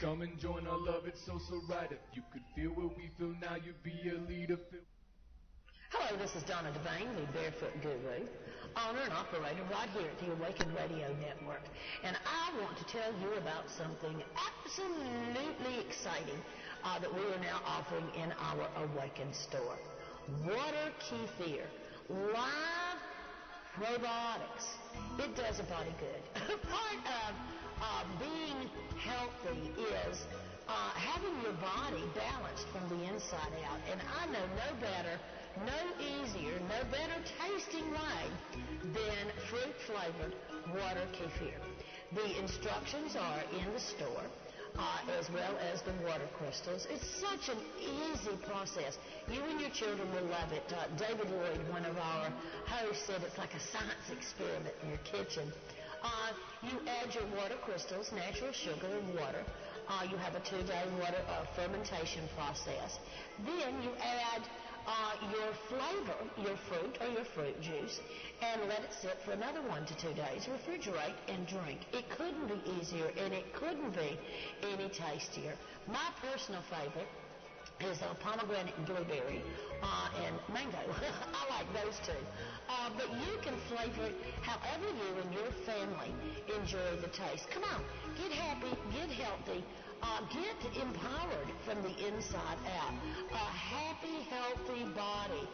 Come and join our love, it's so right. If you could feel what we feel now, you'd be a leader. Hello, this is Donna Devane, the Barefoot Guru, owner and operator right here at the Awakened Radio Network. And I want to tell you about something absolutely exciting that we are now offering in our Awakened store. Water Kefir, live probiotics. It does a body good. Part of being healthy is having your body balanced from the inside out. And I know no better, no easier, no better tasting way than fruit-flavored water kefir. The instructions are in the store, as well as the water crystals. It's such an easy process. You and your children will love it. David Lloyd, one of our hosts, said it's like a science experiment in your kitchen. You add your water crystals, natural sugar and water. You have a 2-day water fermentation process. Then you add your flavor, your fruit or your fruit juice, and let it sit for another 1 to 2 days. Refrigerate and drink. It couldn't be easier, and it couldn't be any tastier. My personal favorite is pomegranate and blueberry and mango. I like those two. But you can flavor it however you and your family enjoy the taste. Come on, get happy, get healthy, get empowered from the inside out. A happy, healthy body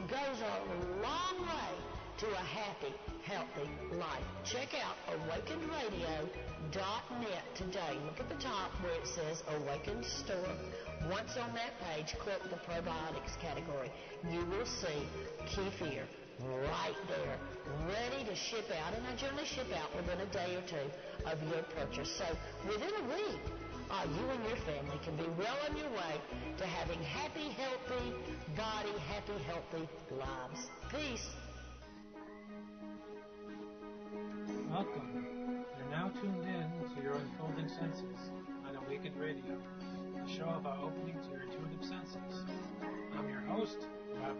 goes a long way to a happy, healthy life. Check out awakenedradio.net today. Look at the top where it says Awakened Store. Once on that page, click the probiotics category. You will see kefir right there, ready to ship out. And I generally ship out within a day or two of your purchase. So within a week, you and your family can be well on your way to having happy, healthy body, happy, healthy lives. Peace. Welcome. You're now tuned in to your unfolding senses on Awakened Radio, a show about opening to your intuitive senses. I'm your host,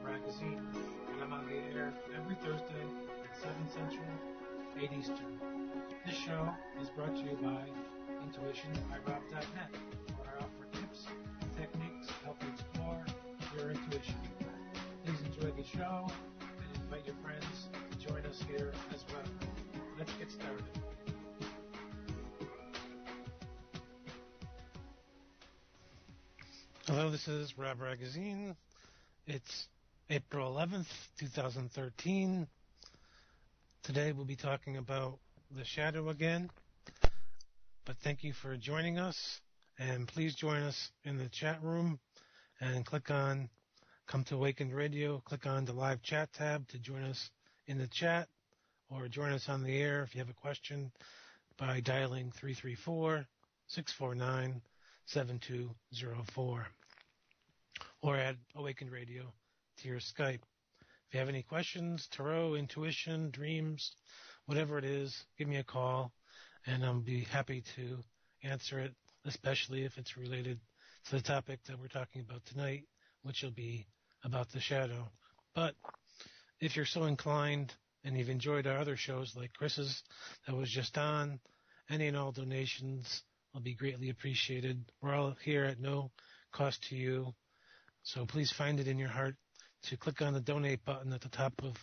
Ragozzine, and I'm on the air every Thursday at 7 Central, 8 Eastern. This show is brought to you by IntuitionByRob.net, where I offer tips and techniques to help you explore your intuition. Please enjoy the show and invite your friends to join us here as well. Let's get started. Hello, this is Rob Ragozzine. It's April 11th, 2013. Today we'll be talking about the shadow again. But thank you for joining us. And please join us in the chat room and click on Come to Awakened Radio. Click on the live chat tab to join us in the chat, or join us on the air if you have a question by dialing 334-649-7204, or add Awakened Radio to your Skype. If you have any questions, tarot, intuition, dreams, whatever it is, give me a call, and I'll be happy to answer it, especially if it's related to the topic that we're talking about tonight, which will be about the shadow. But if you're so inclined, and you've enjoyed our other shows like Chris's that was just on, any and all donations will be greatly appreciated. We're all here at no cost to you, so please find it in your heart to click on the donate button at the top of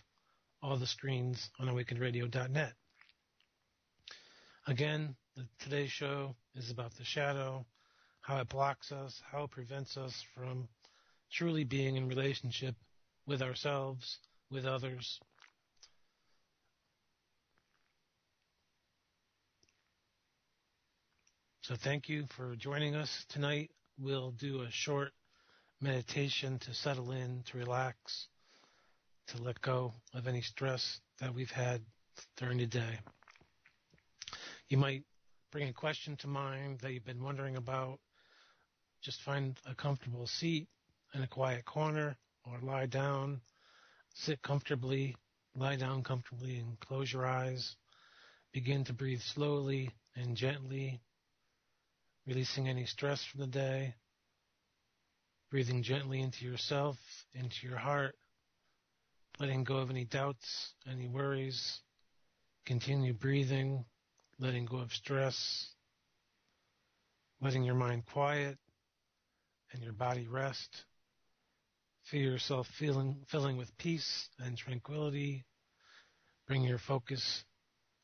all the screens on awakenedradio.net. Again, today's show is about the shadow, how it blocks us, how it prevents us from truly being in relationship with ourselves, with others. So thank you for joining us tonight. We'll do a short meditation to settle in, to relax, to let go of any stress that we've had during the day. You might bring a question to mind that you've been wondering about. Just find a comfortable seat in a quiet corner, or lie down, sit comfortably, lie down comfortably and close your eyes. Begin to breathe slowly and gently, releasing any stress from the day, breathing gently into yourself, into your heart, letting go of any doubts, any worries. Continue breathing, letting go of stress, letting your mind quiet and your body rest. Feel yourself filling with peace and tranquility. Bring your focus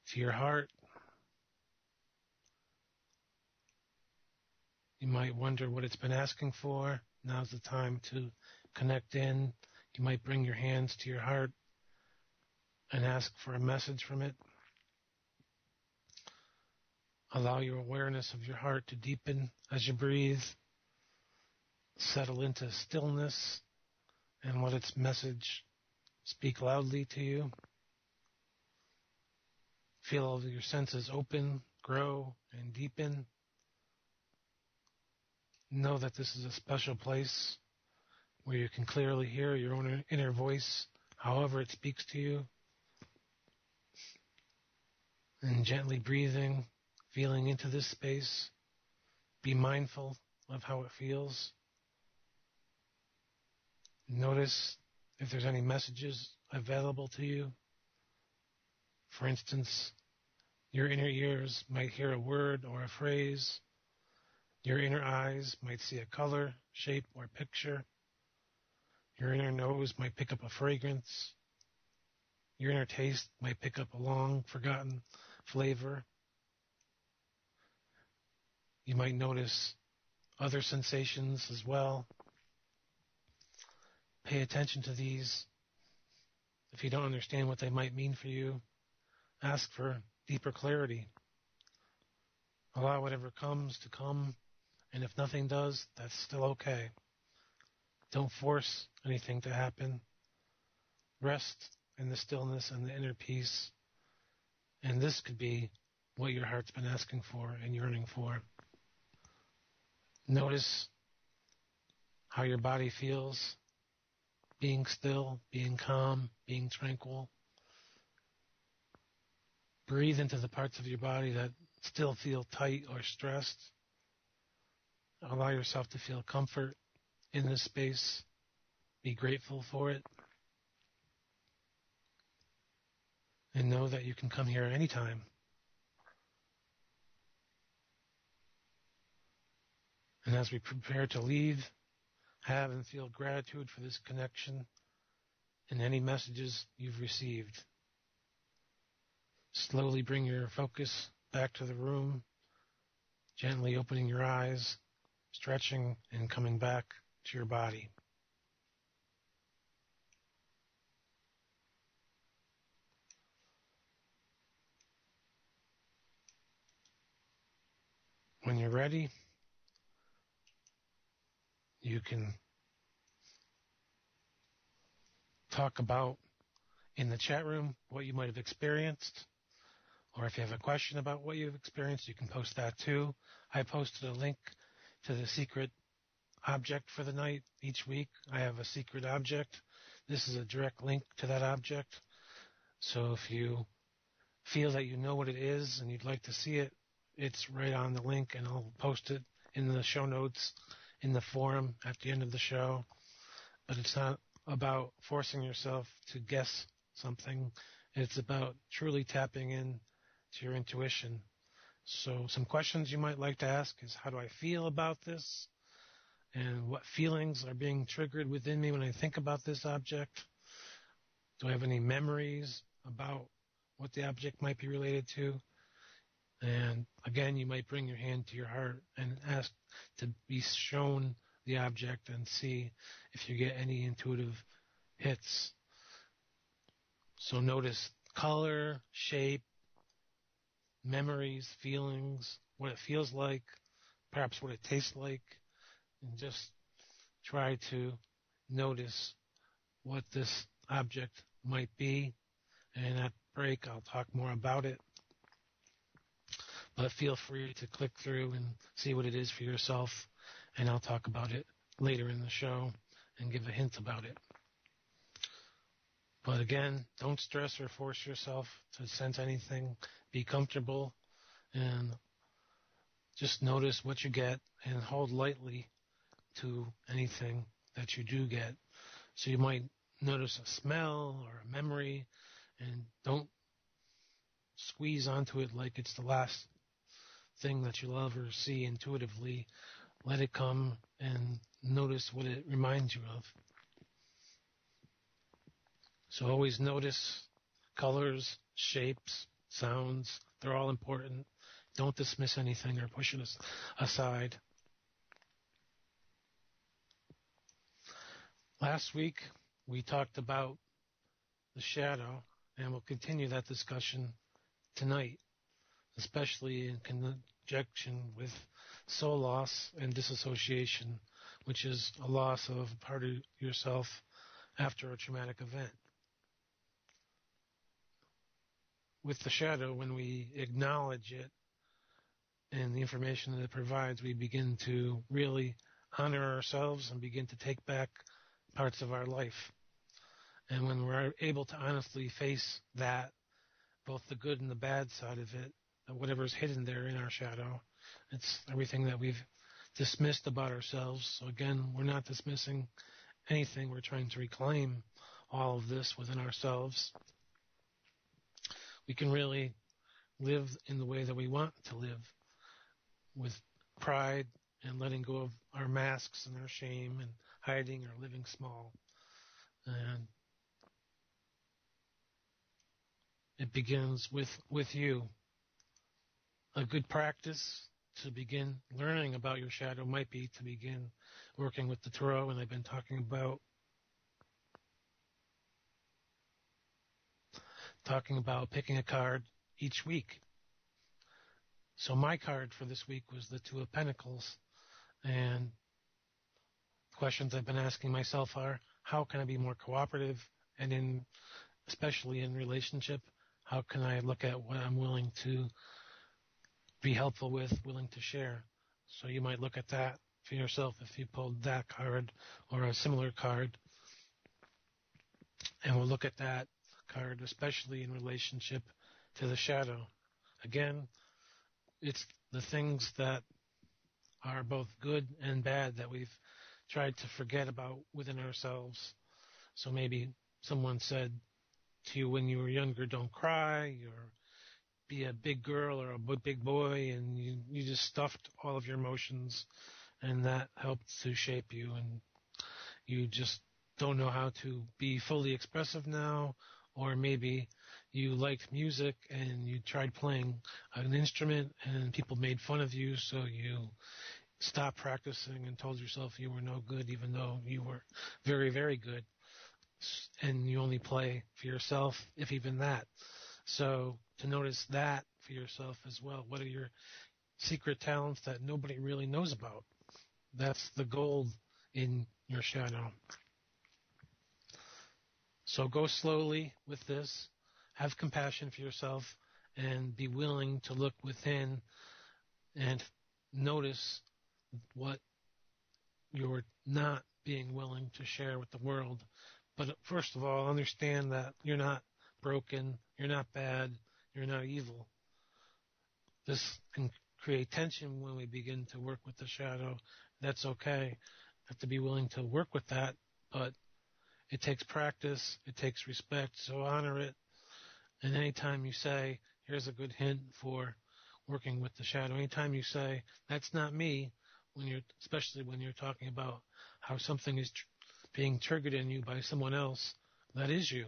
to your heart. You might wonder what it's been asking for. Now's the time to connect in. You might bring your hands to your heart and ask for a message from it. Allow your awareness of your heart to deepen as you breathe. Settle into stillness and let its message speak loudly to you. Feel all of your senses open, grow, and deepen. Know that this is a special place where you can clearly hear your own inner voice, however it speaks to you. And gently breathing, feeling into this space. Be mindful of how it feels. Notice if there's any messages available to you. For instance, your inner ears might hear a word or a phrase. Your inner eyes might see a color, shape, or picture. Your inner nose might pick up a fragrance. Your inner taste might pick up a long-forgotten flavor. You might notice other sensations as well. Pay attention to these. If you don't understand what they might mean for you, ask for deeper clarity. Allow whatever comes to come, and if nothing does, that's still okay. Don't force anything to happen. Rest in the stillness and the inner peace, and this could be what your heart's been asking for and yearning for. Notice how your body feels, being still, being calm, being tranquil. Breathe into the parts of your body that still feel tight or stressed. Allow yourself to feel comfort in this space. Be grateful for it. And know that you can come here anytime. And as we prepare to leave, have and feel gratitude for this connection and any messages you've received. Slowly bring your focus back to the room, gently opening your eyes, stretching, and coming back to your body. When you're ready, you can talk about in the chat room what you might have experienced, or if you have a question about what you've experienced, you can post that too. I posted a link to the secret object for the night. Each week I have a secret object. This is a direct link to that object. So if you feel that you know what it is and you'd like to see it, it's right on the link, and I'll post it in the show notes in the forum at the end of the show. But it's not about forcing yourself to guess something. It's about truly tapping in to your intuition. So some questions you might like to ask is, how do I feel about this? And what feelings are being triggered within me when I think about this object? Do I have any memories about what the object might be related to? And again, you might bring your hand to your heart and ask to be shown the object and see if you get any intuitive hits. So notice color, shape, memories, feelings, what it feels like, perhaps what it tastes like, and just try to notice what this object might be. And at break, I'll talk more about it. But feel free to click through and see what it is for yourself, and I'll talk about it later in the show and give a hint about it. But again, don't stress or force yourself to sense anything. Be comfortable and just notice what you get and hold lightly to anything that you do get. So you might notice a smell or a memory, and don't squeeze onto it like it's the last thing that you love or see intuitively, let it come and notice what it reminds you of. So always notice colors, shapes, sounds. They're all important. Don't dismiss anything or push it aside. Last week, we talked about the shadow, and we'll continue that discussion tonight, especially in conjunction with soul loss and disassociation, which is a loss of part of yourself after a traumatic event. With the shadow, when we acknowledge it and the information that it provides, we begin to really honor ourselves and begin to take back parts of our life. And when we're able to honestly face that, both the good and the bad side of it, whatever's hidden there in our shadow, it's everything that we've dismissed about ourselves. So again, we're not dismissing anything. We're trying to reclaim all of this within ourselves. We can really live in the way that we want to live, with pride and letting go of our masks and our shame and hiding or living small. And it begins with you. A good practice to begin learning about your shadow might be to begin working with the tarot, and I've been talking about picking a card each week. So my card for this week was the Two of Pentacles, and questions I've been asking myself are, how can I be more cooperative, and especially in relationship, how can I look at what I'm willing to be helpful with, willing to share? So you might look at that for yourself if you pulled that card or a similar card. And we'll look at that card, especially in relationship to the shadow. Again, it's the things that are both good and bad that we've tried to forget about within ourselves. So maybe someone said to you when you were younger, don't cry, or be a big girl or a big boy, and you just stuffed all of your emotions, and that helped to shape you, and you just don't know how to be fully expressive now. Or maybe you liked music and you tried playing an instrument and people made fun of you, so you stopped practicing and told yourself you were no good, even though you were very, very good. And you only play for yourself, if even that. So to notice that for yourself as well. What are your secret talents that nobody really knows about? That's the gold in your shadow. So go slowly with this. Have compassion for yourself and be willing to look within and notice what you're not being willing to share with the world. But first of all, understand that you're not broken, you're not bad, you're not evil. This can create tension when we begin to work with the shadow. That's okay. Have to be willing to work with that, but it takes practice, it takes respect, so honor it. And anytime you say, here's a good hint for working with the shadow, anytime you say, that's not me, especially when you're talking about how something is being triggered in you by someone else, that is you.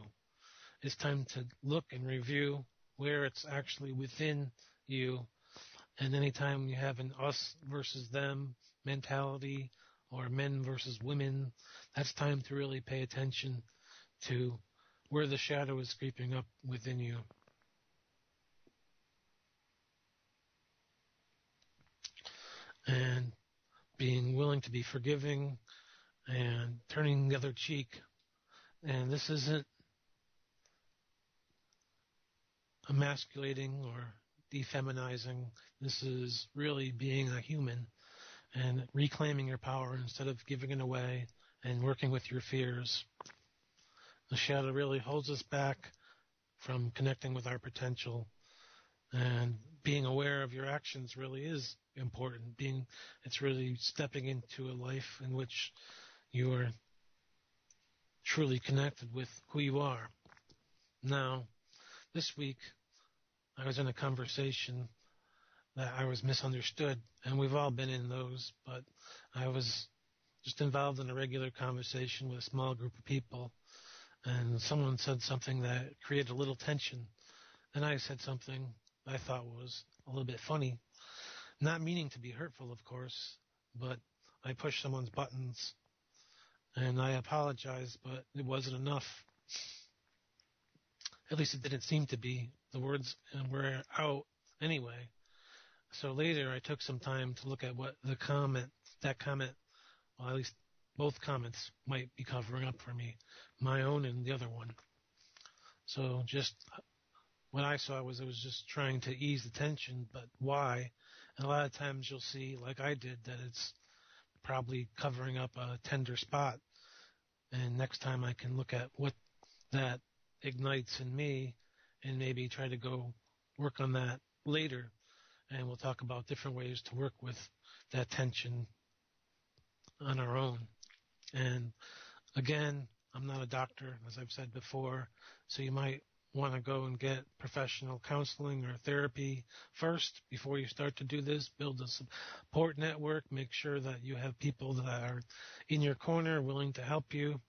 It's time to look and review where it's actually within you. And anytime you have an us versus them mentality, or men versus women, that's time to really pay attention to where the shadow is creeping up within you. And being willing to be forgiving and turning the other cheek. And this isn't emasculating or defeminizing. This is really being a human and reclaiming your power instead of giving it away and working with your fears. The shadow really holds us back from connecting with our potential, and being aware of your actions really is important. It's really stepping into a life in which you are truly connected with who you are. Now, this week, I was in a conversation that I was misunderstood, and we've all been in those, but I was just involved in a regular conversation with a small group of people, and someone said something that created a little tension, and I said something I thought was a little bit funny, not meaning to be hurtful, of course, but I pushed someone's buttons, and I apologized, but it wasn't enough. At least it didn't seem to be. The words were out anyway. So later I took some time to look at what that comment, well, at least both comments might be covering up for me, my own and the other one. So just what I saw was it was just trying to ease the tension, but why? And a lot of times you'll see, like I did, that it's probably covering up a tender spot. And next time I can look at what that ignites in me and maybe try to go work on that later. And we'll talk about different ways to work with that tension on our own. And again, I'm not a doctor, as I've said before, so you might want to go and get professional counseling or therapy first before you start to do this. Build a support network. Make sure that you have people that are in your corner willing to help you.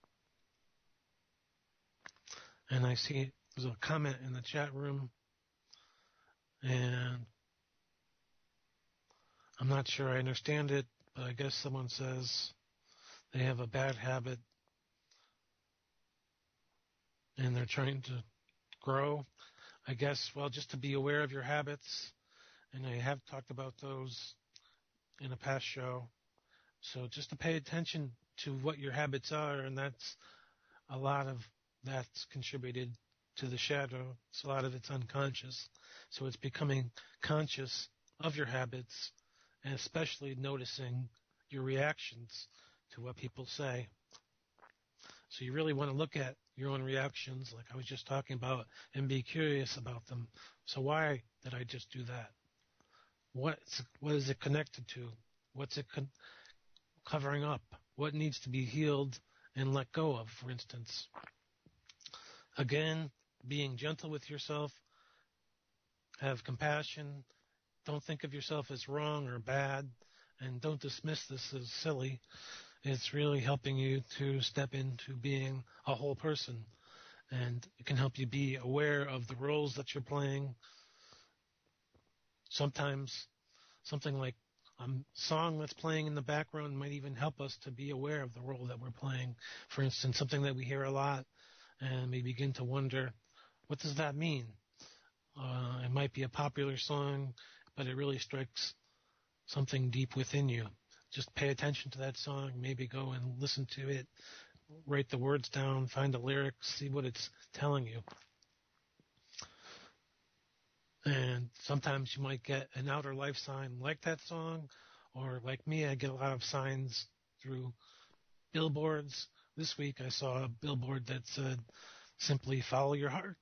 And I see there's a comment in the chat room, and I'm not sure I understand it, but I guess someone says they have a bad habit and they're trying to grow. I guess, well, just to be aware of your habits, and I have talked about those in a past show. So just to pay attention to what your habits are, and that's a lot of that's contributed to the shadow. So a lot of it's unconscious. So it's becoming conscious of your habits, and especially noticing your reactions to what people say. So you really want to look at your own reactions, like I was just talking about, and be curious about them. So why did I just do that? What is it connected to? What's it covering up? What needs to be healed and let go of, for instance? Again, being gentle with yourself, have compassion. Don't think of yourself as wrong or bad, and don't dismiss this as silly. It's really helping you to step into being a whole person, and it can help you be aware of the roles that you're playing. Sometimes something like a song that's playing in the background might even help us to be aware of the role that we're playing. For instance, something that we hear a lot, and we begin to wonder, what does that mean? It might be a popular song, but it really strikes something deep within you. Just pay attention to that song, maybe go and listen to it, write the words down, find the lyrics, see what it's telling you. And sometimes you might get an outer life sign like that song, or like me, I get a lot of signs through billboards. This week I saw a billboard that said, simply follow your heart.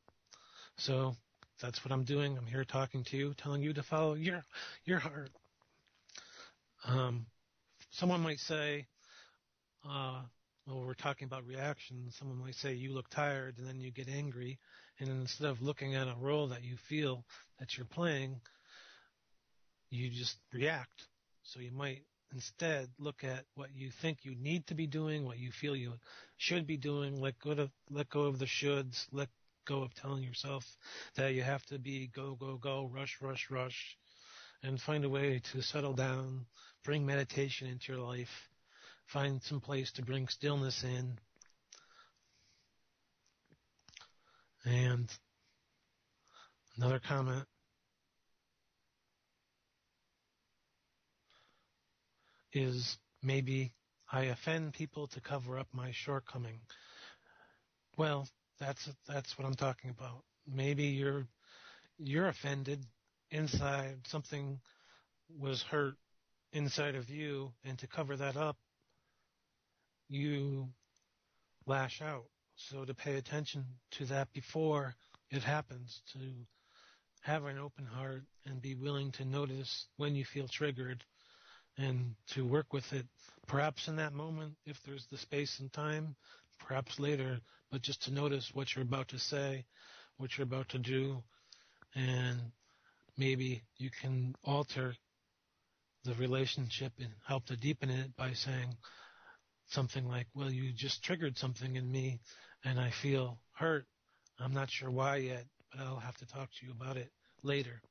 So that's what I'm doing. I'm here talking to you, telling you to follow your heart. Someone might say, well, we're talking about reactions. Someone might say you look tired, and then you get angry. And instead of looking at a role that you feel that you're playing, you just react. So you might instead look at what you think you need to be doing, what you feel you should be doing, let go of the shoulds, let go of telling yourself that you have to be go, go, go, rush, rush, rush, and find a way to settle down, bring meditation into your life, find some place to bring stillness in. And another comment is, maybe I offend people to cover up my shortcoming. Well, that's what I'm talking about. Maybe you're offended inside, something was hurt inside of you, and to cover that up, you lash out. So to pay attention to that before it happens, to have an open heart and be willing to notice when you feel triggered and to work with it, perhaps in that moment, if there's the space and time, perhaps later, but just to notice what you're about to say, what you're about to do, and maybe you can alter the relationship and help to deepen it by saying something like, well, you just triggered something in me and I feel hurt. I'm not sure why yet, but I'll have to talk to you about it later.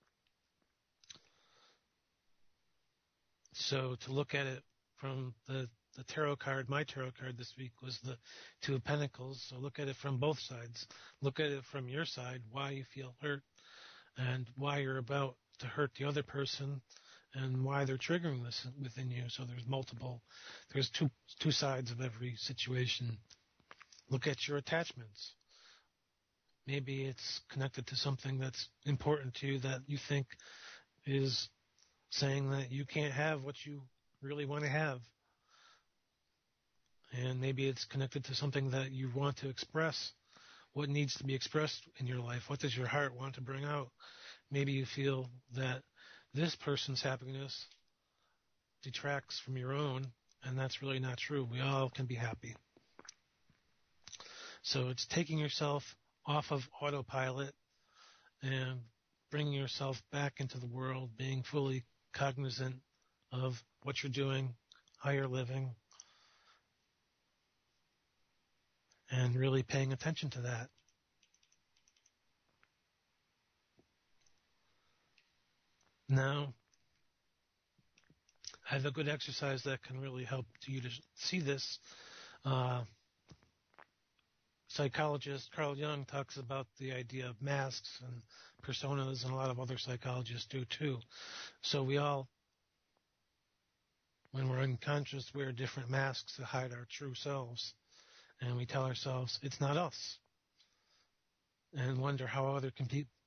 So to look at it from the tarot card, my tarot card this week was the Two of Pentacles. So look at it from both sides. Look at it from your side, why you feel hurt and why you're about to hurt the other person and why they're triggering this within you. So there's two sides of every situation. Look at your attachments. Maybe it's connected to something that's important to you that you think is saying that you can't have what you really want to have. And maybe it's connected to something that you want to express. What needs to be expressed in your life? What does your heart want to bring out? Maybe you feel that this person's happiness detracts from your own, and that's really not true. We all can be happy. So it's taking yourself off of autopilot and bringing yourself back into the world, being fully cognizant of what you're doing, how you're living, and really paying attention to that. Now, I have a good exercise that can really help you to see this. Psychologist Carl Jung talks about the idea of masks and personas, and a lot of other psychologists do too. So we all, when we're unconscious, wear different masks to hide our true selves. And we tell ourselves, it's not us. And wonder how other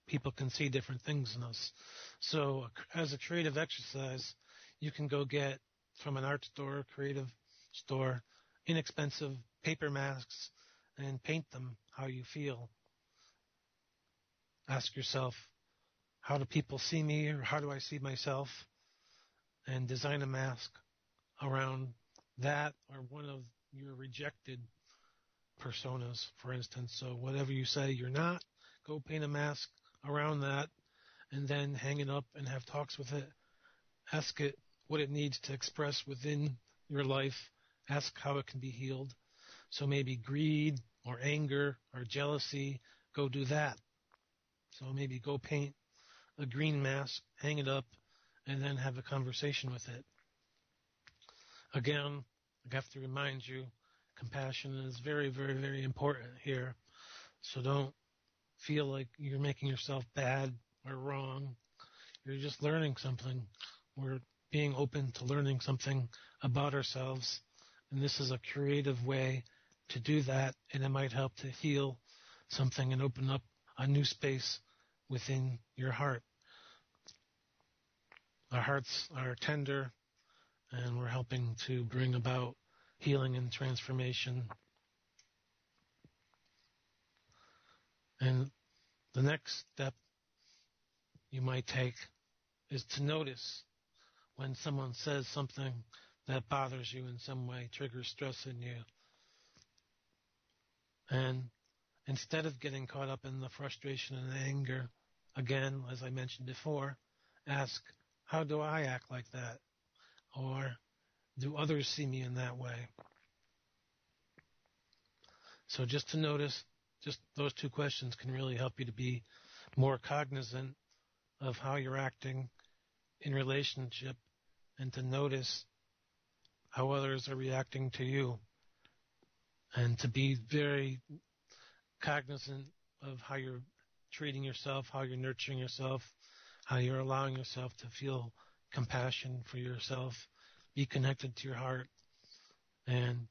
people can see different things in us. So as a creative exercise, you can go get from an art store, creative store, inexpensive paper masks and paint them how you feel. Ask yourself, how do people see me, or how do I see myself? And design a mask around that or one of your rejected personas, for instance. So whatever you say you're not, go paint a mask around that and then hang it up and have talks with it. Ask it what it needs to express within your life. Ask how it can be healed. So maybe greed or anger or jealousy, go do that. So maybe go paint a green mask, hang it up, and then have a conversation with it. Again, I have to remind you, compassion is very, very, very important here. So don't feel like you're making yourself bad or wrong. You're just learning something. We're being open to learning something about ourselves. And this is a creative way to do that. And it might help to heal something and open up a new space within your heart. Our hearts are tender, and we're helping to bring about healing and transformation. And the next step you might take is to notice when someone says something that bothers you in some way, triggers stress in you. And instead of getting caught up in the frustration and anger, again, as I mentioned before, ask, how do I act like that? Or do others see me in that way? So just to notice, just those two questions can really help you to be more cognizant of how you're acting in relationship and to notice how others are reacting to you, and to be very cognizant of how you're treating yourself, how you're nurturing yourself, how you're allowing yourself to feel compassion for yourself, be connected to your heart, and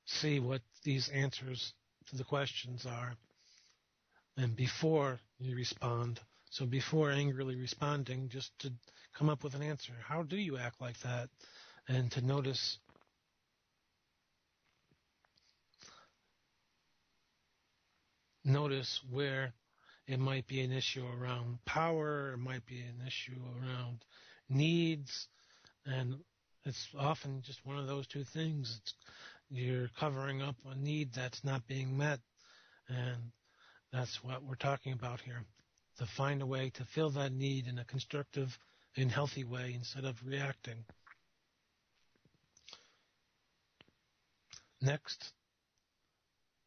see what these answers to the questions are. And before you respond, so before angrily responding, just to come up with an answer. How do you act like that? And to notice where it might be an issue around power, it might be an issue around needs, and it's often just one of those two things. You're covering up a need that's not being met, and that's what we're talking about here. to find a way to fill that need in a constructive and healthy way instead of reacting. Next,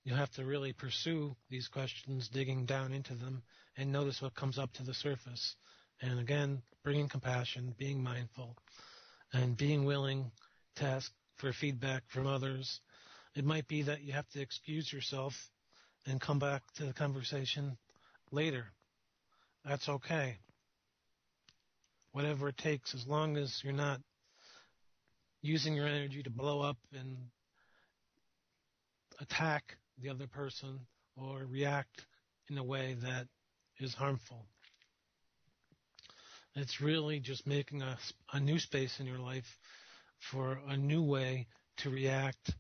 you'll have to really pursue these questions, digging down into them, and notice what comes up to the surface. And again, bringing compassion, being mindful, and being willing to ask for feedback from others. It might be that you have to excuse yourself and come back to the conversation later. That's okay. Whatever it takes, as long as you're not using your energy to blow up and attack the other person or react in a way that is harmful. It's really just making a new space in your life for a new way to react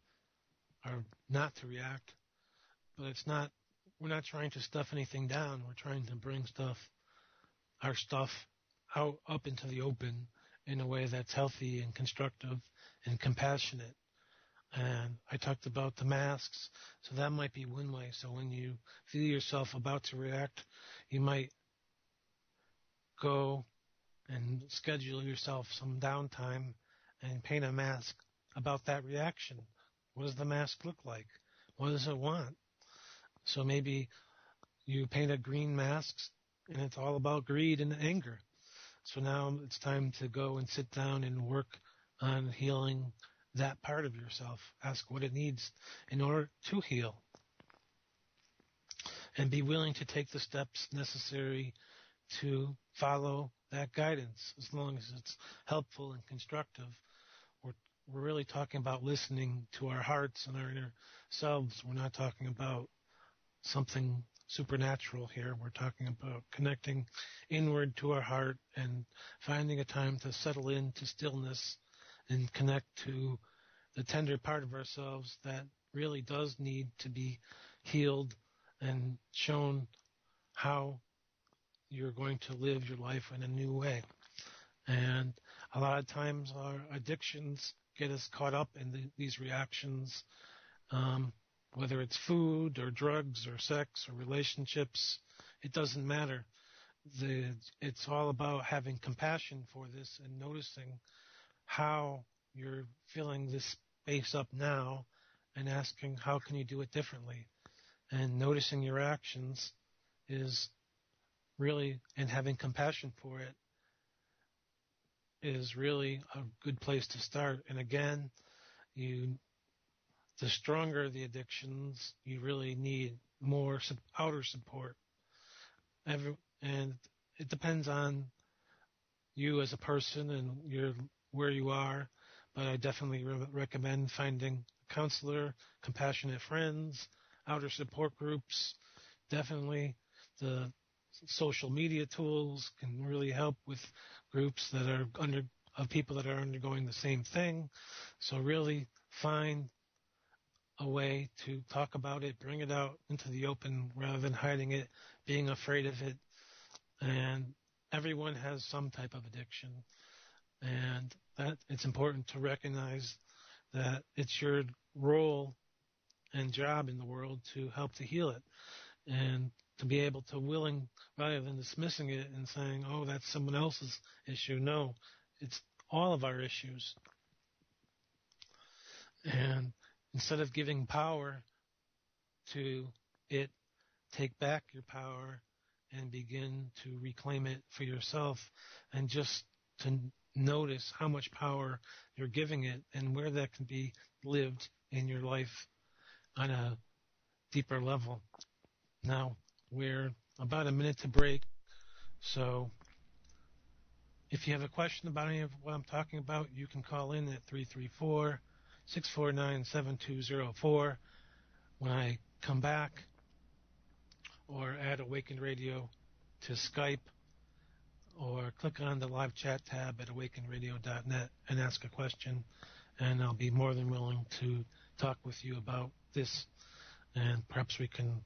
or not to react. But we're not trying to stuff anything down. We're trying to bring our stuff out up into the open in a way that's healthy and constructive and compassionate. And I talked about the masks, so that might be one way. So when you feel yourself about to react, you might go and schedule yourself some downtime and paint a mask about that reaction. What does the mask look like? What does it want? So maybe you paint a green mask and it's all about greed and anger. So now it's time to go and sit down and work on healing that part of yourself. Ask what it needs in order to heal. And be willing to take the steps necessary to follow that guidance, as long as it's helpful and constructive. We're really talking about listening to our hearts and our inner selves. We're not talking about something supernatural here. We're talking about connecting inward to our heart and finding a time to settle into stillness and connect to the tender part of ourselves that really does need to be healed and shown how you're going to live your life in a new way. And a lot of times our addictions get us caught up in these reactions, whether it's food or drugs or sex or relationships. It doesn't matter. It's all about having compassion for this and noticing how you're filling this space up now and asking how can you do it differently. And noticing your actions is really, and having compassion for it is really a good place to start. And again, the stronger the addictions, you really need more outer support. And it depends on you as a person and where you are, but I definitely recommend finding a counselor, compassionate friends, outer support groups. Definitely the social media tools can really help with groups that are of people that are undergoing the same thing. So really find a way to talk about it, bring it out into the open rather than hiding it, being afraid of it. And everyone has some type of addiction. And that it's important to recognize that it's your role and job in the world to help to heal it. And to be able to rather than dismissing it and saying, oh, that's someone else's issue. No, it's all of our issues. And instead of giving power to it, take back your power and begin to reclaim it for yourself, and just to notice how much power you're giving it and where that can be lived in your life on a deeper level. Now, we're about a minute to break, so if you have a question about any of what I'm talking about, you can call in at 334-649-7204 when I come back, or add Awakened Radio to Skype, or click on the live chat tab at awakenradio.net and ask a question, and I'll be more than willing to talk with you about this, and perhaps we can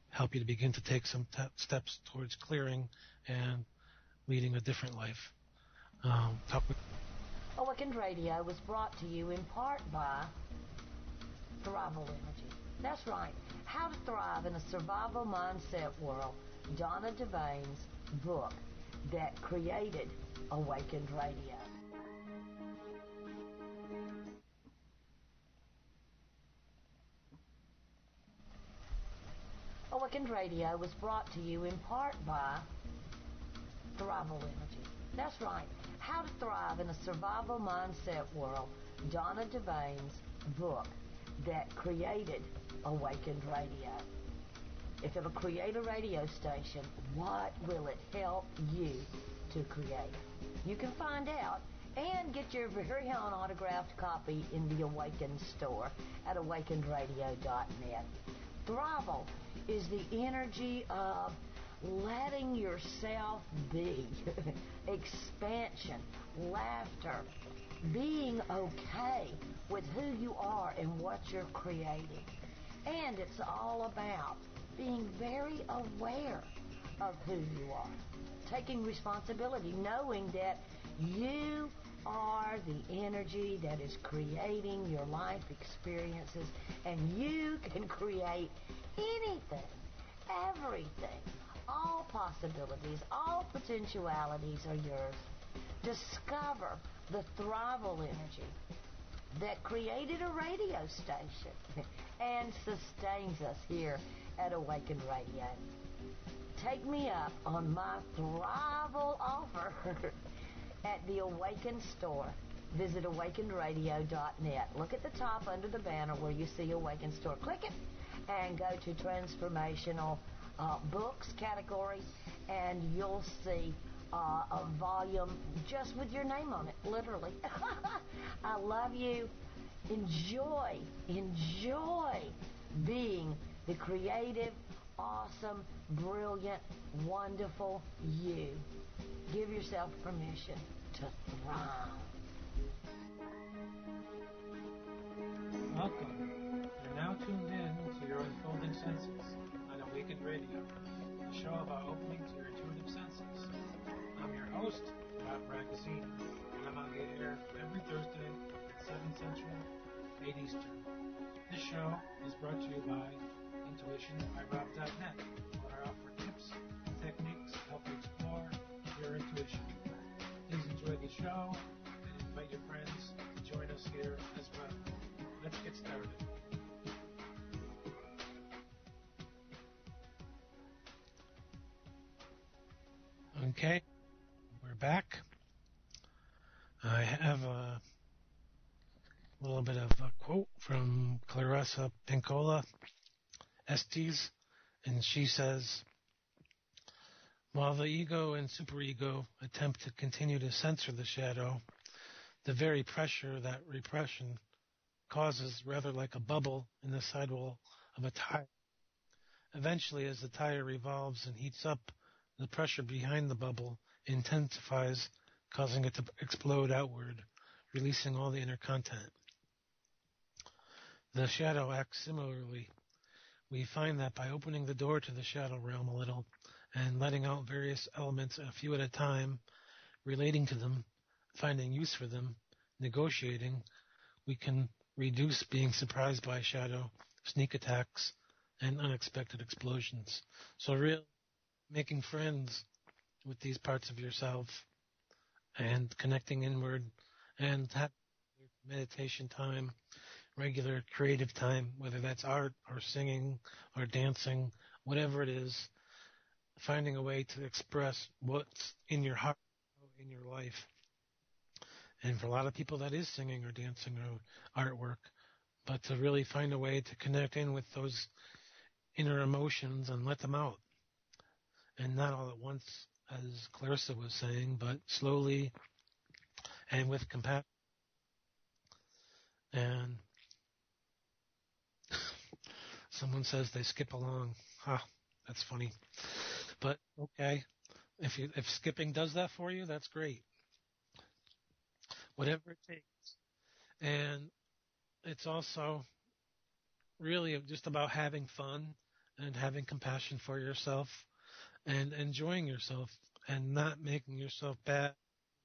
help you to begin to take some steps towards clearing and leading a different life. Awakened Radio was brought to you in part by Thrival Energy. That's right. How to thrive in a survival mindset world. Donna Devaine's book that created Awakened Radio. Awakened Radio was brought to you in part by Thrival Energy. That's right. How to Thrive in a Survival Mindset World. Donna Devaine's book that created Awakened Radio. If it'll create a radio station, what will it help you to create? You can find out and get your very own autographed copy in the Awakened store at awakenedradio.net. Thrival is the energy of letting yourself be, expansion, laughter, being okay with who you are and what you're creating. And it's all about being very aware of who you are, taking responsibility, knowing that you are the energy that is creating your life experiences, and you can create anything, everything. All possibilities, all potentialities are yours. Discover the Thrival energy that created a radio station and sustains us here at Awakened Radio. Take me up on my Thrival offer at the Awakened store. Visit awakenedradio.net. Look at the top under the banner where you see Awakened Store. Click it and go to Transformational Books category, and you'll see a volume just with your name on it, literally. I love you. Enjoy being the creative, awesome, brilliant, wonderful you. Give yourself permission to thrive. Welcome. You're now tuned in to your unfolding senses on Awakened Radio, a show about opening to your intuitive senses. I'm your host, Ragozzine, and I'm on the air every Thursday at 7 Central, 8 Eastern. This show is brought to you by IntuitionByRob.net, where I offer tips and techniques to help you explore your intuition. Please enjoy the show and invite your friends to join us here as well. Let's get started. Okay, we're back. I have a little bit of a quote from Clarissa Pinkola Estes, and she says, while the ego and superego attempt to continue to censor the shadow, the very pressure that repression causes, rather like a bubble in the sidewall of a tire. Eventually, as the tire revolves and heats up, the pressure behind the bubble intensifies, causing it to explode outward, releasing all the inner content. The shadow acts similarly. We find that by opening the door to the shadow realm a little and letting out various elements a few at a time, relating to them, finding use for them, negotiating, we can reduce being surprised by shadow, sneak attacks, and unexpected explosions. So really making friends with these parts of yourself and connecting inward and having meditation time, regular creative time, whether that's art or singing or dancing, whatever it is, finding a way to express what's in your heart, in your life. And for a lot of people that is singing or dancing or artwork, but to really find a way to connect in with those inner emotions and let them out. And not all at once, as Clarissa was saying, but slowly and with compassion. And someone says they skip along. That's funny. But okay, if skipping does that for you, that's great. Whatever it takes. And it's also really just about having fun and having compassion for yourself and enjoying yourself and not making yourself bad,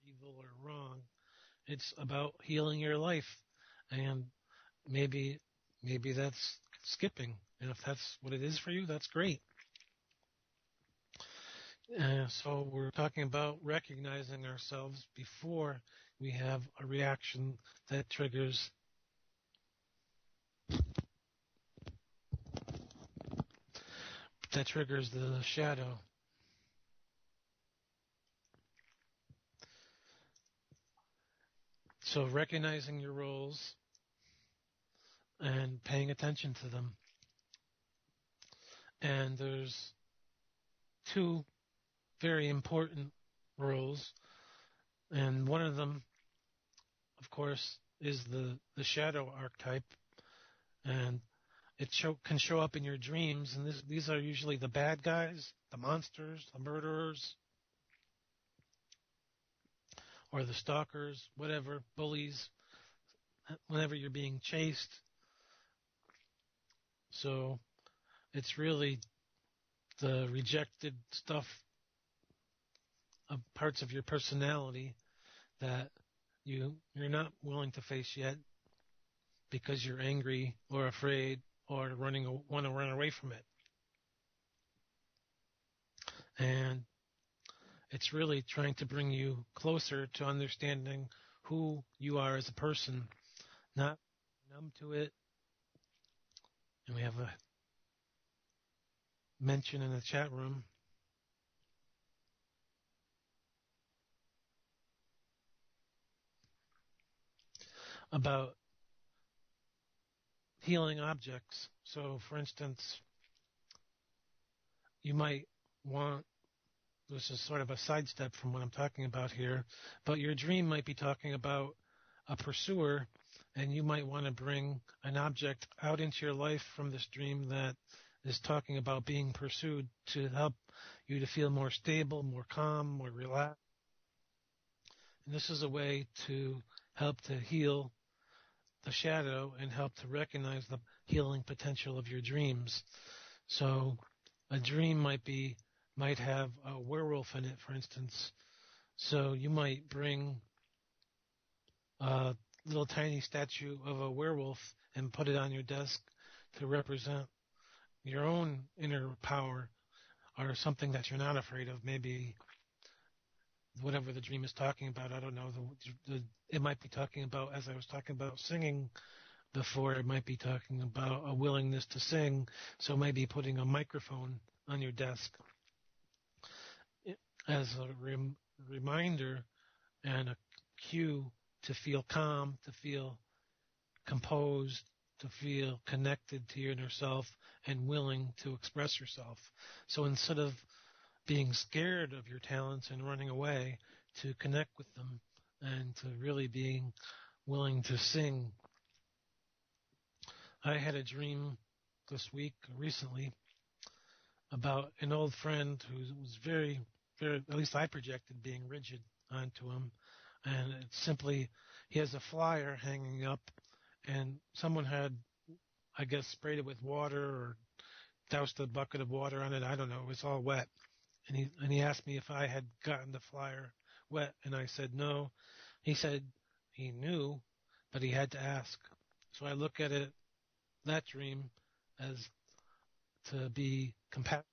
evil, or wrong. It's about healing your life. And maybe that's skipping. And if that's what it is for you, that's great. So we're talking about recognizing ourselves before we have a reaction that triggers the shadow. So recognizing your roles and paying attention to them. And there's two very important roles, and one of them, of course, is the shadow archetype, and it can show up in your dreams, and these are usually the bad guys, the monsters, the murderers, or the stalkers, whatever, bullies, whenever you're being chased. So it's really the rejected stuff of parts of your personality that you're not willing to face yet because you're angry or afraid or want to run away from it. And it's really trying to bring you closer to understanding who you are as a person, not numb to it. And we have a mention in the chat room about healing objects. So, for instance, you might want, this is sort of a sidestep from what I'm talking about here, but your dream might be talking about a pursuer, and you might want to bring an object out into your life from this dream that is talking about being pursued to help you to feel more stable, more calm, more relaxed. And this is a way to help to heal the shadow and help to recognize the healing potential of your dreams. So a dream might have a werewolf in it, for instance. So you might bring a little tiny statue of a werewolf and put it on your desk to represent your own inner power or something that you're not afraid of. Maybe whatever the dream is talking about, I don't know. It might be talking about, as I was talking about singing before, it might be talking about a willingness to sing. So maybe putting a microphone on your desk as a reminder and a cue to feel calm, to feel composed, to feel connected to your inner self and willing to express yourself. So instead of being scared of your talents and running away, to connect with them and to really being willing to sing. I had a dream this week recently about an old friend who was very, very, at least I projected being rigid onto him. And it's simply, he has a flyer hanging up and someone had, I guess, sprayed it with water or doused a bucket of water on it. I don't know. It was all wet. And he asked me if I had gotten the flyer wet, and I said no. He said he knew, but he had to ask. So I look at it, that dream, as to be compassionate,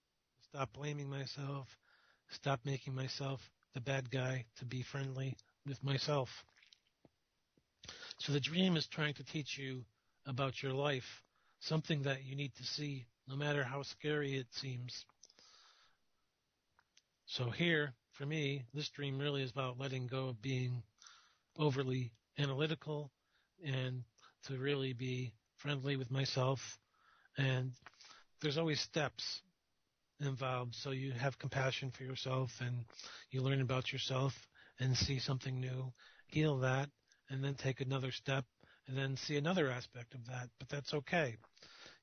stop blaming myself, stop making myself the bad guy, to be friendly with myself. So the dream is trying to teach you about your life, something that you need to see, no matter how scary it seems. So here, for me, this dream really is about letting go of being overly analytical and to really be friendly with myself. And there's always steps involved. So you have compassion for yourself and you learn about yourself and see something new, heal that, and then take another step and then see another aspect of that. But that's okay.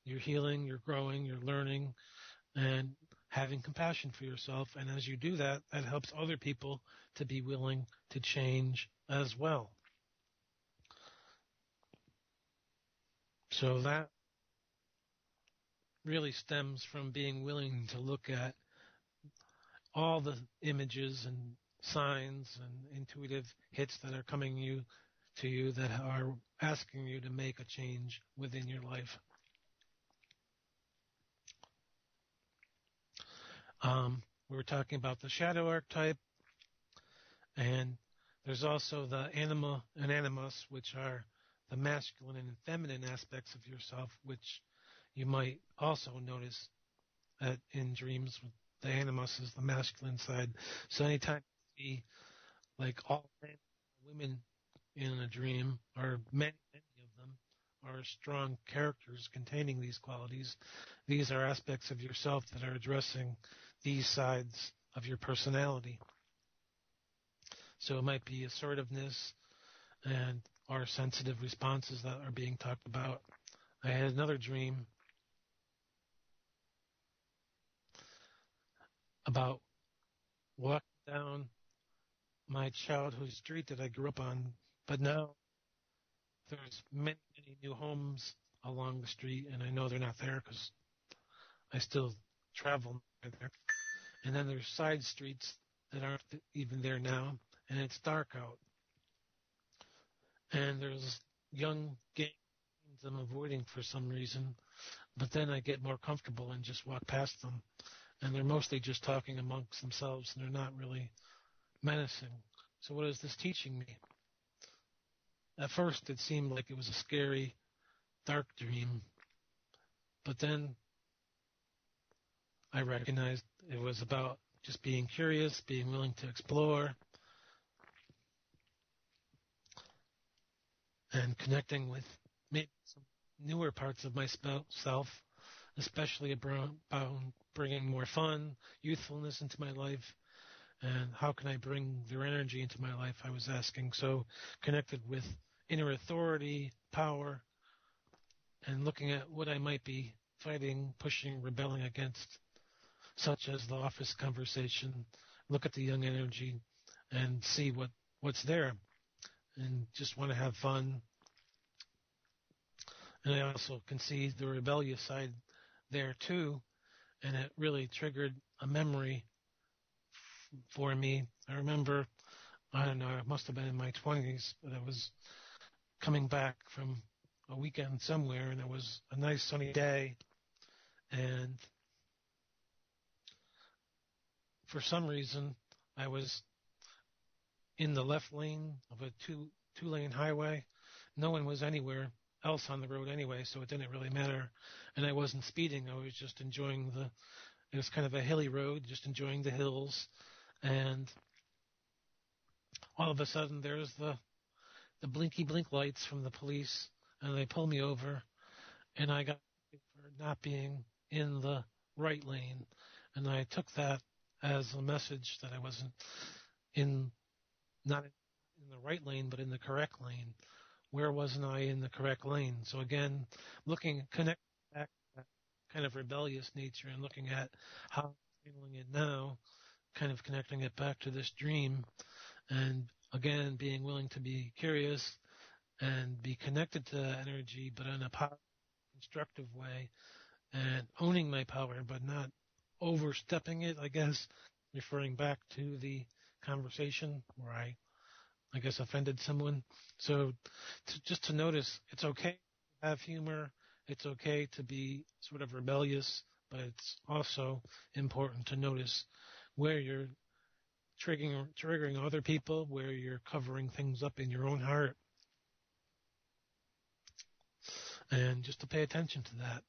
You're healing, you're growing, you're learning, and having compassion for yourself. And as you do that, that helps other people to be willing to change as well. So that really stems from being willing to look at all the images and signs and intuitive hits that are coming to you that are asking you to make a change within your life. we were talking about the shadow archetype, and there's also the anima and animus, which are the masculine and feminine aspects of yourself, which you might also notice in dreams. The animus is the masculine side. So anytime you see like all men and women in a dream, or many of them, are strong characters containing these qualities, these are aspects of yourself that are addressing these sides of your personality. So it might be assertiveness and or sensitive responses that are being talked about. I had another dream about walking down my childhood street that I grew up on, but now there's many, many new homes along the street, and I know they're not there because I still travel there. And then there's side streets that aren't even there now, and it's dark out. And there's young gays I'm avoiding for some reason, but then I get more comfortable and just walk past them. And they're mostly just talking amongst themselves, and they're not really menacing. So what is this teaching me? At first, it seemed like it was a scary, dark dream, but then I recognized it was about just being curious, being willing to explore, and connecting with maybe some newer parts of myself, especially about bringing more fun, youthfulness into my life, and how can I bring their energy into my life, I was asking. So connected with inner authority, power, and looking at what I might be fighting, pushing, rebelling against, such as the office conversation, look at the young energy and see what's there, and just want to have fun. And I also can see the rebellious side there too, and it really triggered a memory for me. I remember, I don't know, I must have been in my 20s, but I was coming back from a weekend somewhere, and it was a nice sunny day, and for some reason I was in the left lane of a two-lane highway. No one was anywhere else on the road anyway, so it didn't really matter. And I wasn't speeding. I was just enjoying it was kind of a hilly road, just enjoying the hills. And all of a sudden there's the blinky blink lights from the police, and they pull me over, and I got for not being in the right lane. And I took that as a message that I wasn't not in the right lane, but in the correct lane. Where wasn't I in the correct lane? So again, connect back to that kind of rebellious nature and looking at how I'm feeling it now, kind of connecting it back to this dream, and again, being willing to be curious and be connected to that energy, but in a powerful, constructive way, and owning my power, but not overstepping it, I guess, referring back to the conversation where I guess, offended someone. So just to notice, it's okay to have humor. It's okay to be sort of rebellious, but it's also important to notice where you're triggering other people, where you're covering things up in your own heart, and just to pay attention to that.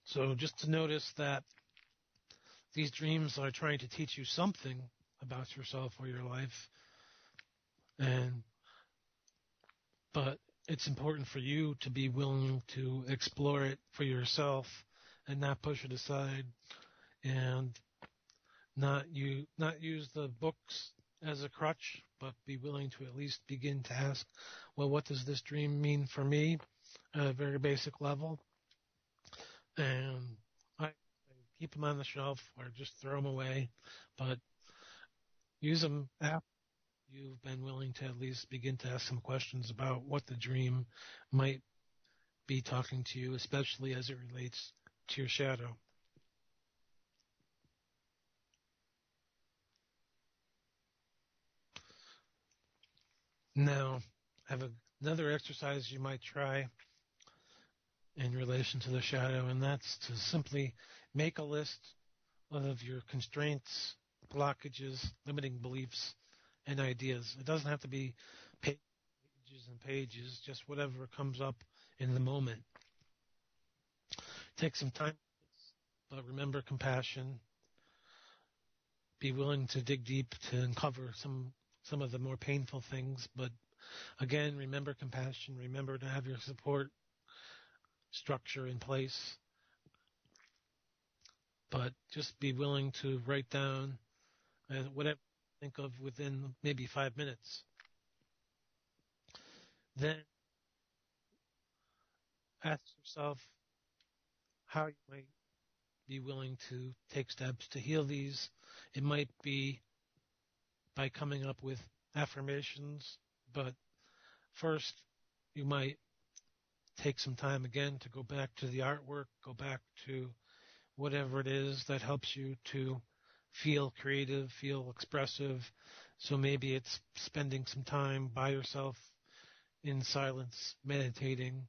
So just to notice that these dreams are trying to teach you something about yourself or your life, but it's important for you to be willing to explore it for yourself and not push it aside, and not use the books as a crutch, but be willing to at least begin to ask, well, what does this dream mean for me at a very basic level? And I keep them on the shelf or just throw them away, but use them after you've been willing to at least begin to ask some questions about what the dream might be talking to you, especially as it relates to your shadow. Now, have another exercise you might try in relation to the shadow, and that's to simply make a list of your constraints, blockages, limiting beliefs, and ideas. It doesn't have to be pages and pages, just whatever comes up in the moment. Take some time, but remember compassion. Be willing to dig deep to uncover some of the more painful things, but again, remember compassion. Remember to have your support structure in place, but just be willing to write down whatever you think of within maybe 5 minutes. Then ask yourself how you might be willing to take steps to heal these. It might be by coming up with affirmations, but first you might take some time again to go back to the artwork, go back to whatever it is that helps you to feel creative, feel expressive. So maybe it's spending some time by yourself in silence, meditating,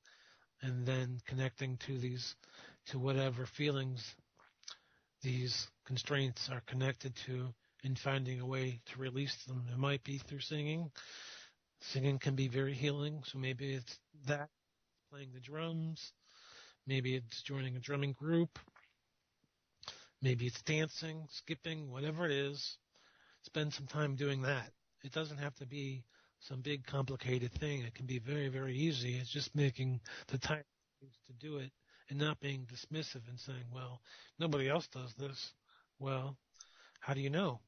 and then connecting to whatever feelings these constraints are connected to, and finding a way to release them. It might be through singing. Singing can be very healing, so maybe it's that, playing the drums, maybe it's joining a drumming group, maybe it's dancing, skipping, whatever it is. Spend some time doing that. It doesn't have to be some big complicated thing. It can be very, very easy. It's just making the time to do it and not being dismissive and saying, well, nobody else does this. Well, how do you know?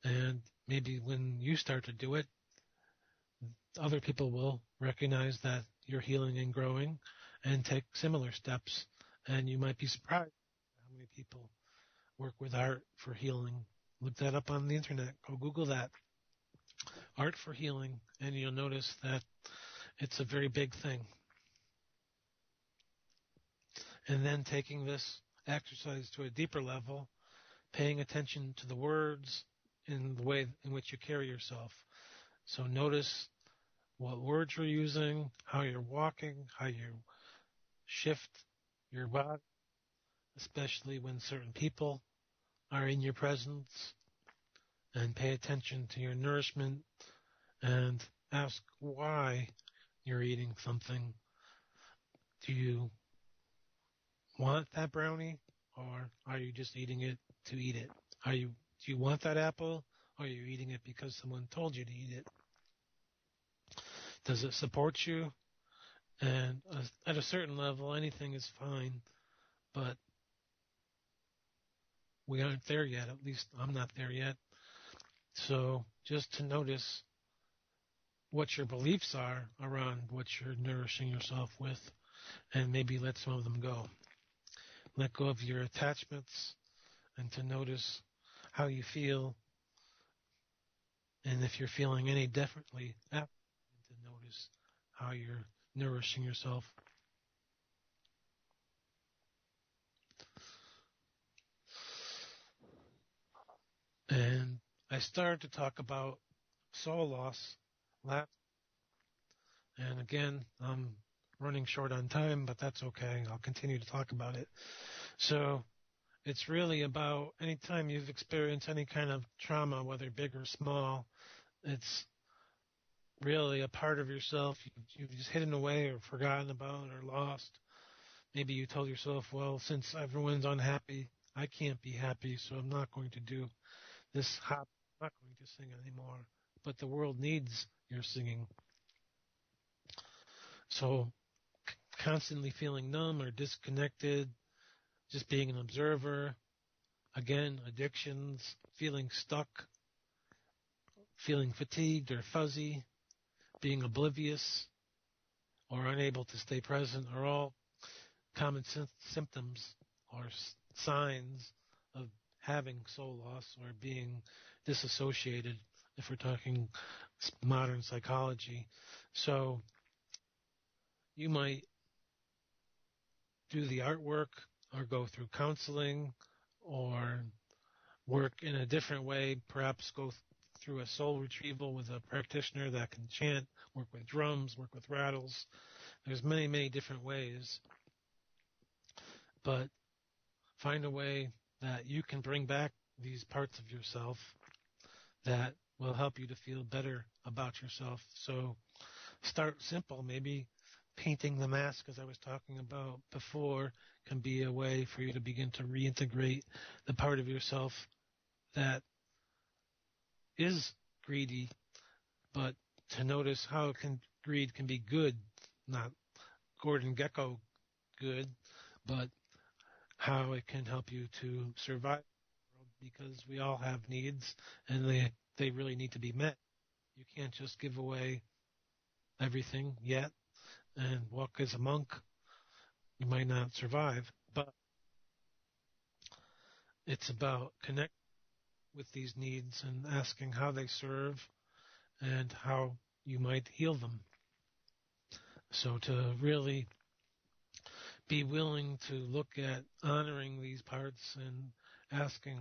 And maybe when you start to do it, other people will recognize that you're healing and growing and take similar steps. And you might be surprised how many people work with art for healing. Look that up on the internet. Go Google that. Art for healing, and you'll notice that it's a very big thing. And then taking this exercise to a deeper level, paying attention to the words and the way in which you carry yourself. So notice what words you're using, how you're walking, how you shift your body, especially when certain people are in your presence, and pay attention to your nourishment and ask why you're eating something. Do you want that brownie, or are you just eating it to eat it? Do you want that apple, or are you eating it because someone told you to eat it? Does it support you? And at a certain level, anything is fine, but we aren't there yet. At least I'm not there yet. So just to notice what your beliefs are around what you're nourishing yourself with, and maybe let some of them go. Let go of your attachments, and to notice how you feel, and if you're feeling any differently, to notice how you're nourishing yourself. And I started to talk about soul loss last, and again, I'm running short on time, but that's okay. I'll continue to talk about it. So it's really about anytime you've experienced any kind of trauma, whether big or small, it's really a part of yourself you've just hidden away or forgotten about or lost. Maybe you told yourself, well, since everyone's unhappy, I can't be happy, so I'm not going to do this hobby. I'm not going to sing anymore. But the world needs your singing. So constantly feeling numb or disconnected, just being an observer. Again, addictions, feeling stuck, feeling fatigued or fuzzy, being oblivious or unable to stay present are all common symptoms or signs of having soul loss or being disassociated, if we're talking modern psychology. So you might do the artwork or go through counseling or work in a different way, perhaps go through a soul retrieval with a practitioner that can chant, work with drums, work with rattles. There's many, many different ways. But find a way that you can bring back these parts of yourself that will help you to feel better about yourself. So start simple. Maybe painting the mask, as I was talking about before, can be a way for you to begin to reintegrate the part of yourself that is greedy, but to notice how greed can be good, not Gordon Gekko good, but how it can help you to survive, because we all have needs and they really need to be met. You can't just give away everything yet and walk as a monk. You might not survive, but it's about connecting with these needs and asking how they serve and how you might heal them. So to really be willing to look at honoring these parts and asking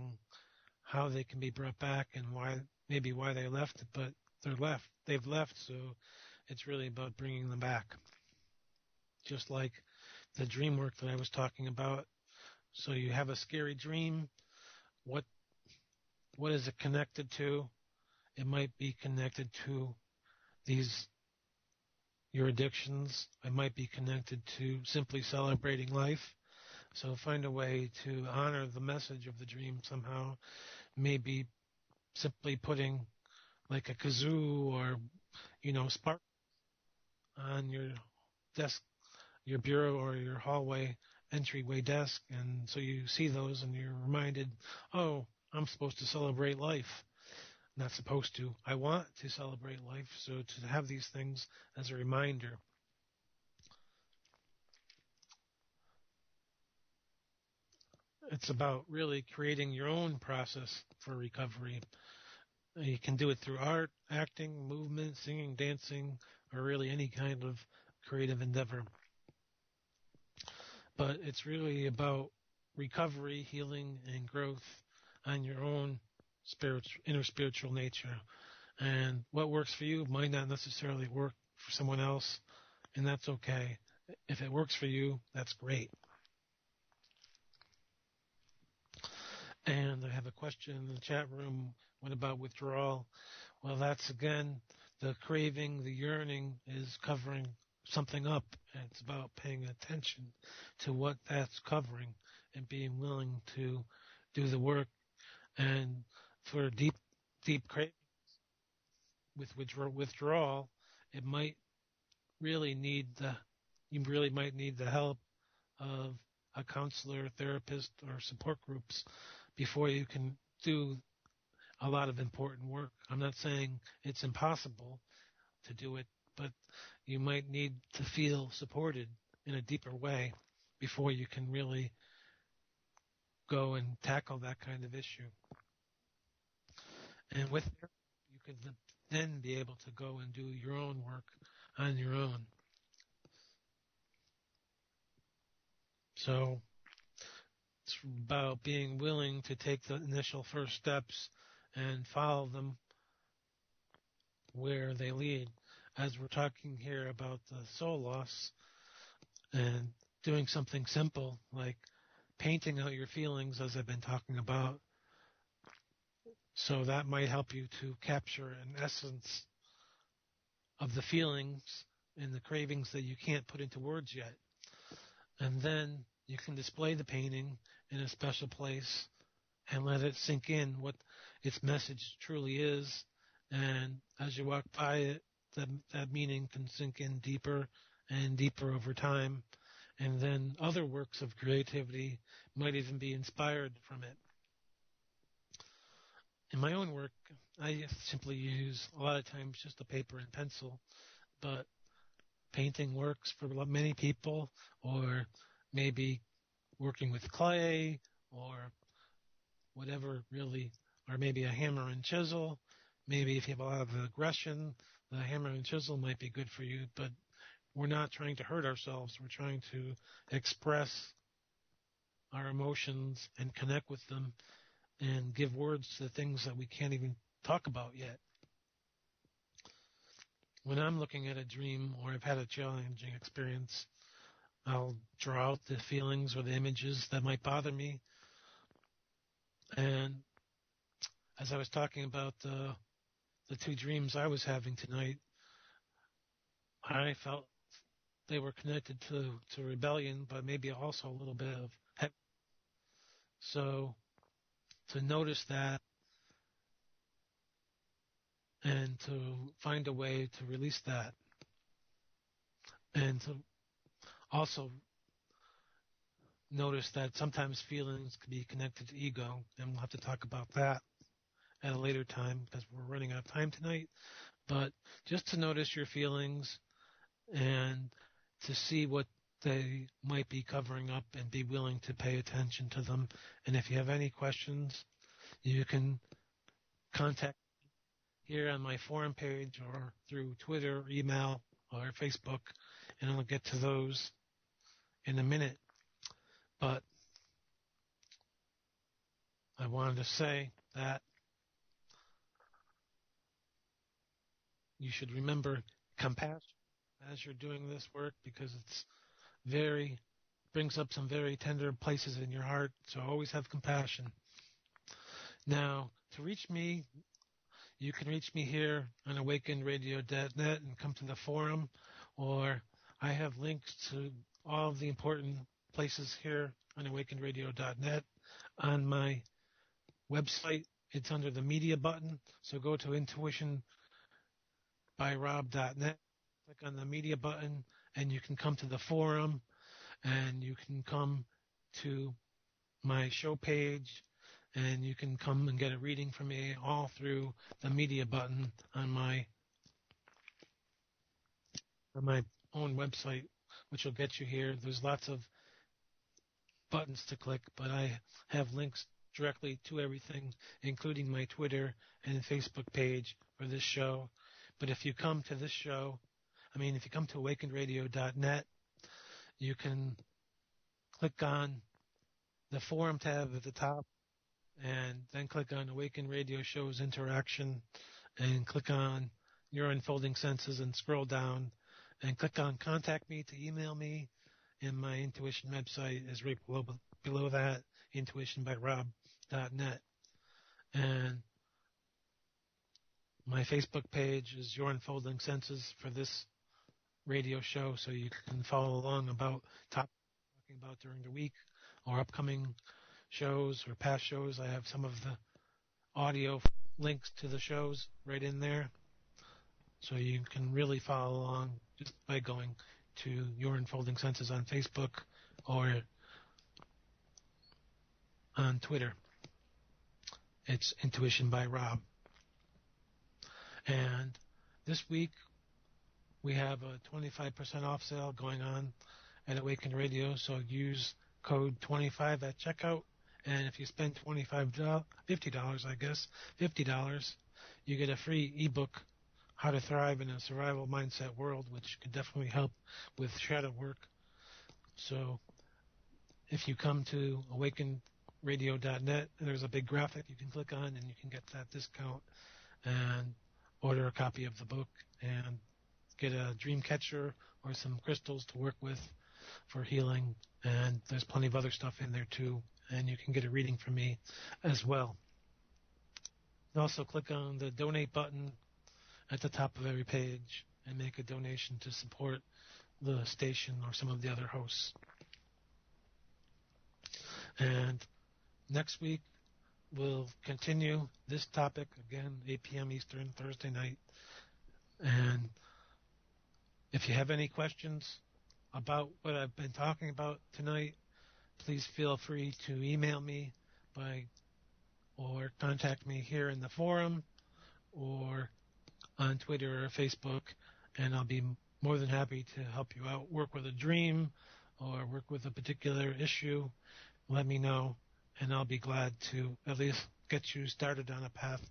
how they can be brought back and why they left, but they've left, so it's really about bringing them back. Just like the dream work that I was talking about. So you have a scary dream. What is it connected to? It might be connected to your addictions. It might be connected to simply celebrating life. So find a way to honor the message of the dream somehow. Maybe simply putting like a kazoo or, spark on your desk, your bureau or your hallway entryway desk. And so you see those and you're reminded, oh, I'm supposed to celebrate life. Not supposed to. I want to celebrate life. So to have these things as a reminder. It's about really creating your own process for recovery. You can do it through art, acting, movement, singing, dancing, or really any kind of creative endeavor. But it's really about recovery, healing, and growth on your own inner spiritual nature. And what works for you might not necessarily work for someone else, and that's okay. If it works for you, that's great. And I have a question in the chat room. What about withdrawal? Well, that's, again, the craving, the yearning is covering something up. And it's about paying attention to what that's covering and being willing to do the work. And for deep cravings with withdrawal, it might really you really might need the help of a counselor, therapist, or support groups before you can do a lot of important work. I'm not saying it's impossible to do it, but you might need to feel supported in a deeper way before you can really go and tackle that kind of issue. And with therapy, you can then be able to go and do your own work on your own. So it's about being willing to take the initial first steps and follow them where they lead. As we're talking here about the soul loss and doing something simple like painting out your feelings, as I've been talking about. So that might help you to capture an essence of the feelings and the cravings that you can't put into words yet. And then you can display the painting in a special place and let it sink in what its message truly is. And as you walk by it, that meaning can sink in deeper and deeper over time. And then other works of creativity might even be inspired from it. In my own work, I simply use a lot of times just a paper and pencil, but painting works for many people, or maybe working with clay or whatever really, or maybe a hammer and chisel. Maybe if you have a lot of aggression, the hammer and chisel might be good for you, but we're not trying to hurt ourselves. We're trying to express our emotions and connect with them and give words to the things that we can't even talk about yet. When I'm looking at a dream or I've had a challenging experience, I'll draw out the feelings or the images that might bother me. And as I was talking about the two dreams I was having tonight, I felt they were connected to rebellion, but maybe also a little bit of heck. So to notice that and to find a way to release that, and to also notice that sometimes feelings can be connected to ego, and we'll have to talk about that at a later time because we're running out of time tonight. But just to notice your feelings and to see what they might be covering up and be willing to pay attention to them. And if you have any questions, you can contact here on my forum page or through Twitter, email, or Facebook, and I'll get to those in a minute. But I wanted to say that you should remember compassion as you're doing this work, because it's brings up some very tender places in your heart. So always have compassion. Now, to reach me, you can reach me here on awakenradio.net and come to the forum, or I have links to all of the important places here on awakenradio.net on my website. It's under the media button, so go to intuitionbyrob.net, click on the media button, and you can come to the forum, and you can come to my show page, and you can come and get a reading from me all through the media button on my own website, which will get you here. There's lots of buttons to click, but I have links directly to everything, including my Twitter and Facebook page for this show. But if you come to this show, if you come to awakenradio.net, you can click on the forum tab at the top, and then click on Awaken Radio Show's Interaction, and click on Your Unfolding Senses, and scroll down, and click on Contact Me to email me, and my intuition website is right below that, intuitionbyrob.net. And my Facebook page is Your Unfolding Senses for this radio show, so you can follow along about talking about during the week or upcoming shows or past shows. I have some of the audio links to the shows right in there, so you can really follow along just by going to Your Unfolding Senses on Facebook or on Twitter. It's Intuition by Rob. And this week we have a 25% off sale going on at Awaken Radio, so use code 25 at checkout. And if you spend $50, $50, you get a free ebook, How to Thrive in a Survival Mindset World, which could definitely help with shadow work. So if you come to awakenradio.net, there's a big graphic you can click on, and you can get that discount and order a copy of the book and get a dream catcher or some crystals to work with for healing. And there's plenty of other stuff in there too, and you can get a reading from me as well. And also click on the donate button at the top of every page and make a donation to support the station or some of the other hosts. And next week we'll continue this topic again, 8 p.m. Eastern, Thursday night. And if you have any questions about what I've been talking about tonight, please feel free to email me or contact me here in the forum or on Twitter or Facebook, and I'll be more than happy to help you out, work with a dream or work with a particular issue. Let me know, and I'll be glad to at least get you started on a path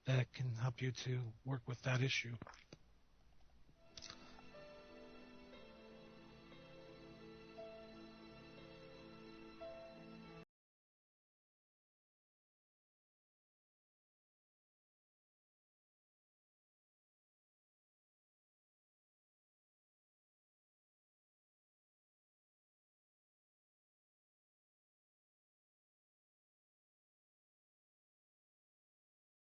that can help you to work with that issue.